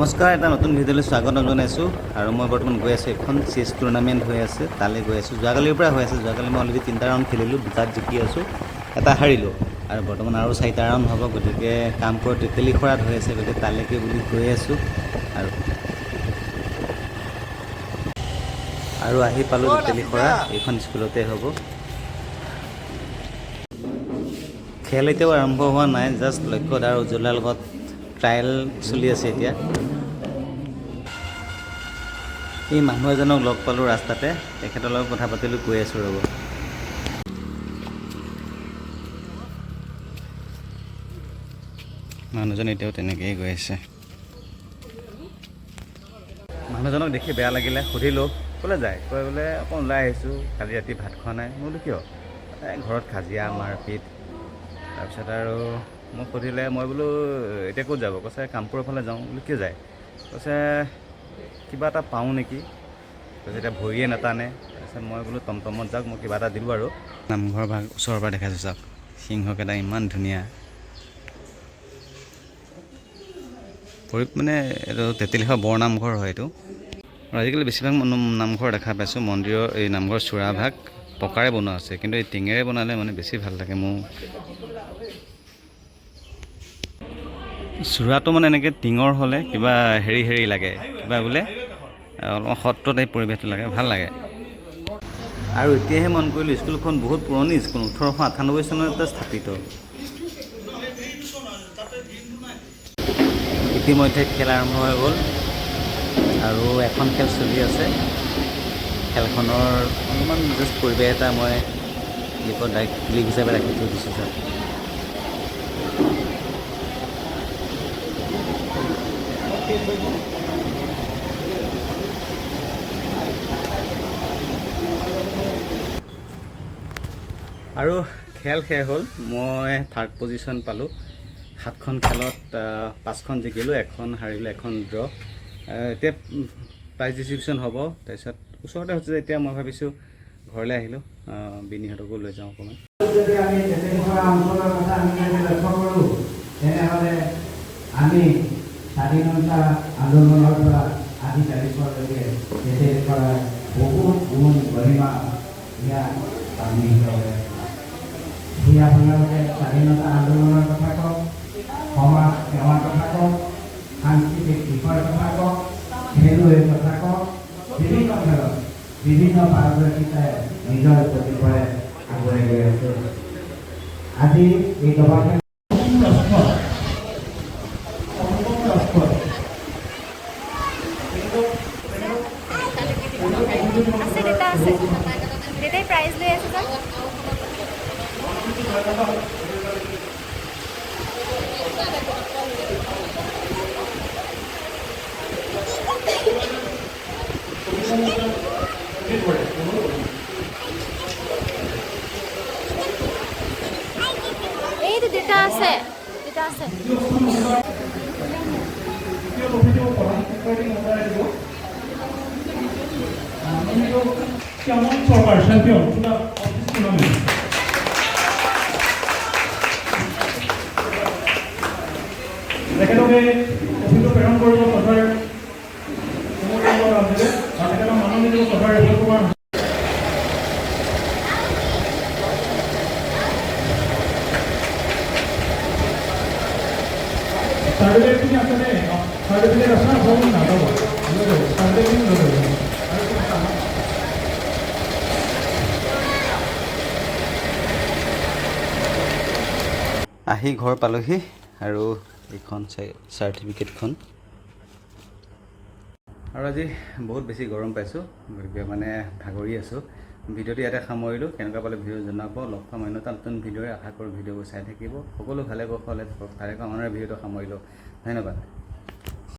নমস্কাৰ, এটা নতুন ভিডিঅ'লৈ স্বাগতম জনাইছোঁ। আৰু মই বৰ্তমান গৈ আছোঁ, এখন চেছ টুৰ্ণামেণ্ট হৈ আছে, তালৈ গৈ আছোঁ। যোৱাকালিৰ পৰা হৈ আছে। যোৱাকালি মই অলৰেডি 3টা ৰাউণ্ড খেলিলোঁ, 2টাত জিকি আছোঁ, এটা হাৰিলোঁ। আৰু বৰ্তমান আৰু 4টা ৰাউণ্ড হ'ব, গতিকে কামপুৰ তেতেলী খৰাত হৈ আছে, গতিকে তালৈকে বুলি গৈ আছোঁ। আৰু আহি পালোঁ তেতেলী খৰা, এইখন স্কুলতে হ'ব। খেল এতিয়াও আৰম্ভ হোৱা নাই, জাষ্ট লক্ষ্যত আৰু উজ্জ্বলাৰ লগত ট্ৰায়েল চলি আছে এতিয়া। এই মানুহ এজনক লগ পালোঁ ৰাস্তাতে, তেখেতৰ লগত কথা পাতিলোঁ, গৈ আছোঁ ৰ'ব। মানুহজন এতিয়াও তেনেকৈয়ে গৈ আছে। মানুহজনক দেখি বেয়া লাগিলে, সুধিলোঁ ক'লৈ যায়, কয় বোলে অকণ ওলাই আহিছোঁ, কালি ৰাতি ভাত খোৱা নাই। মই বোলো কিয়? ঘৰত কাজিয়া মাৰপিট। তাৰপিছত আৰু মোক সুধিলে, মই বোলো এতিয়া ক'ত যাব? কৈছে কামপুৰৰ ফালে যাওঁ। বোলো কিয় যায়? কৈছে কিবা এটা পাওঁ নেকি। কৈছে এতিয়া ভৰিয়ে নাটানে। তাৰপিছত মই বোলো টমটমত যাওক, মই কিবা এটা দিলোঁ আৰু। নামঘৰ ভাগ ওচৰৰ পৰা দেখাইছোঁ চাওক, সিংহকেইটা ইমান ধুনীয়া। মানে এইটো তেতেলীখোৱা বৰ নামঘৰ হয় এইটো। আৰু আজিকালি বেছিভাগ নামঘৰ দেখা পাইছোঁ, মন্দিৰৰ এই নামঘৰ চোৰাভাগ পকাৰে বনোৱা আছে, কিন্তু এই টিঙেৰে বনালে মানে বেছি ভাল লাগে মোৰ। চোৰাটো মানে এনেকৈ টিঙৰ হ'লে কিবা হেৰি লাগে, কিবা বোলে অলপমান সত্ৰ টাইপ পৰিৱেশটো লাগে, ভাল লাগে। আৰু এতিয়াহে মন কৰিলোঁ, স্কুলখন বহুত পুৰণি স্কুল, 1898 চনতে স্থাপিত। ইতিমধ্যে খেল আৰম্ভ হৈ গ'ল আৰু এখন খেল চলি আছে। খেলখনৰ অলপমান জাষ্ট পৰিৱেশ এটা মই ক্লিপ হিচাপে ৰাখি থৈ দিছোঁ ছাৰ। আৰু খেল শেষ হ'ল, মই 3rd পজিশ্যন পালোঁ। 7খন খেলত 5খন জিকিলোঁ, 1খন হাৰিলোঁ, 1খন ড্ৰ। এতিয়া প্ৰাইজ ডিষ্ট্ৰিবিউশ্যন হ'ব। তাৰপিছত ওচৰতে হৈছে যে এতিয়া মই ভাবিছোঁ ঘৰলৈ আহিলোঁ, বিনিহঁতকো লৈ যাওঁ অকণমান। যদি আমি তেতেলীখোৱা অঞ্চলৰ কথা আমি যদি লক্ষ্য কৰোঁ, তেনেহ'লে আমি স্বাধীনতা আন্দোলনৰ পৰা আজি তাৰিখলৈকে তেতেলীখোৱাৰ বহুত গুণ গৰিমা ইয়াত সন্নিহিত হৈ আছে। সি আপোনালোকে স্বাধীনতা আন্দোলনৰ কথা কওক, সমাজ সেৱাৰ কথা কওক, সাংস্কৃতিক দিশৰ কথা কওক, খেলুৱৈৰ কথা কওক, বিভিন্ন খেলত বিভিন্ন পাৰদৰ্শিতাই নিজৰ প্ৰতিভাৰে আগুৱাই গৈ আছে। আজি এই গৱেষণা প্ৰাইজ লৈ আছে এইটো দেতা আছে কেমন সৰকাৰ চ্যাম্পিয়ন টুৰ্নামেন্ট তেখেতকে অভিযোগ প্ৰেৰণ কৰিব চৰকাৰে আৰু তেখেতক মাননীয় চৰকাৰে ৰেফাৰ কুমাৰ সাৰ্টিফিকেট আছে নে সাৰ্টিফিকেট আছে না সব না দাও সাৰ্টিফিকেট দাও। আহি ঘৰ পালোহি আৰু এইখন চাৰ্টিফিকেটখন। আৰু আজি বহুত বেছি গৰম পাইছোঁ, গতিকে মানে ভাগৰি আছোঁ। ভিডিঅ'টো ইয়াতে সামৰিলোঁ। কেনেকুৱা পালে ভিডিঅ' জনাব। লগ পাম অন্য এটা নতুন ভিডিঅ'ৰে। আশা কৰোঁ ভিডিঅ'বোৰ চাই থাকিব। সকলো ভালে কুশলে থাকক। তাৰে কামনাৰে ভিডিঅ'টো সামৰিলোঁ। ধন্যবাদ।